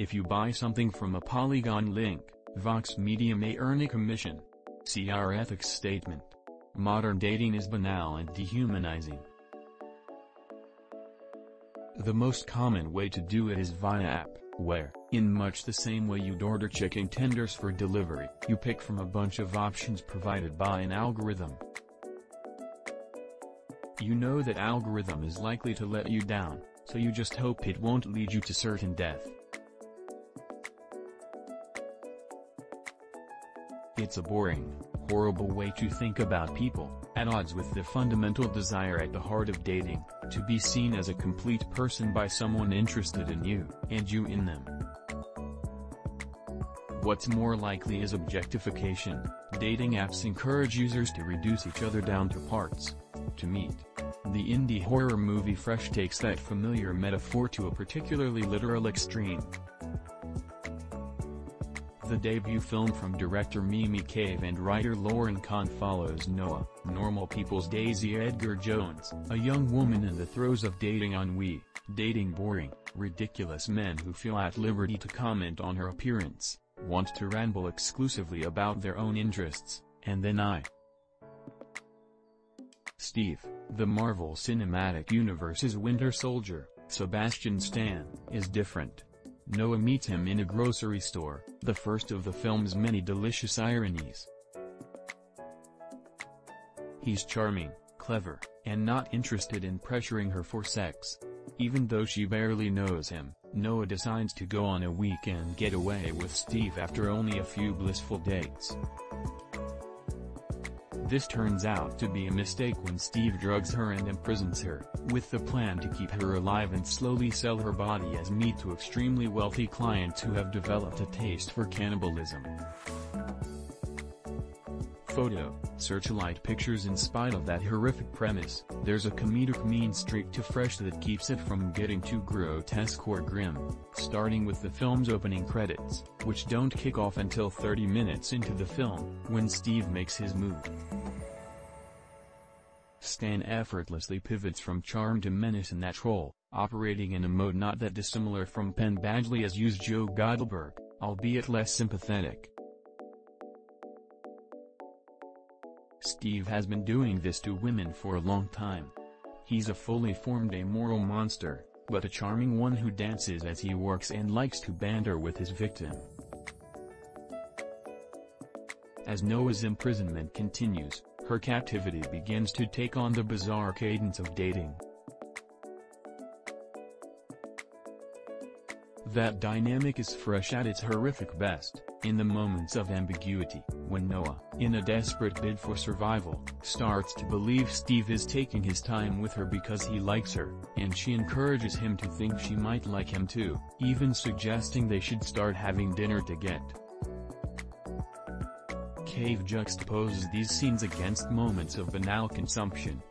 If you buy something from a Polygon link, Vox Media may earn a commission. See our ethics statement. Modern dating is banal and dehumanizing. The most common way to do it is via app, where, in much the same way you'd order chicken tenders for delivery, you pick from a bunch of options provided by an algorithm. You know that algorithm is likely to let you down, so you just hope it won't lead you to certain death. It's a boring, horrible way to think about people, at odds with the fundamental desire at the heart of dating, to be seen as a complete person by someone interested in you, and you in them. What's more likely is objectification. Dating apps encourage users to reduce each other down to parts. To meet. The indie horror movie Fresh takes that familiar metaphor to a particularly literal extreme. The debut film from director Mimi Cave and writer Lauryn Kahn follows Noah, normal people's Daisy Edgar-Jones, a young woman in the throes of dating ennui, dating boring, ridiculous men who feel at liberty to comment on her appearance, want to ramble exclusively about their own interests, and then Steve, the Marvel Cinematic Universe's Winter Soldier, Sebastian Stan, is different. Noah meets him in a grocery store, the first of the film's many delicious ironies. He's charming, clever, and not interested in pressuring her for sex. Even though she barely knows him, Noah decides to go on a weekend getaway with Steve after only a few blissful dates. This turns out to be a mistake when Steve drugs her and imprisons her, with the plan to keep her alive and slowly sell her body as meat to extremely wealthy clients who have developed a taste for cannibalism. Photo, Searchlight Pictures. In spite of that horrific premise, there's a comedic mean streak to Fresh that keeps it from getting too grotesque or grim, starting with the film's opening credits, which don't kick off until 30 minutes into the film, when Steve makes his move. Stan effortlessly pivots from charm to menace in that role, operating in a mode not that dissimilar from Penn Badgley as used Joe Godlberg, albeit less sympathetic. Steve has been doing this to women for a long time. He's a fully formed amoral monster, but a charming one who dances as he works and likes to banter with his victim. As Noah's imprisonment continues, her captivity begins to take on the bizarre cadence of dating. That dynamic is Fresh at its horrific best, in the moments of ambiguity, when Noah, in a desperate bid for survival, starts to believe Steve is taking his time with her because he likes her, and she encourages him to think she might like him too, even suggesting they should start having dinner together. Cave juxtaposes these scenes against moments of banal consumption,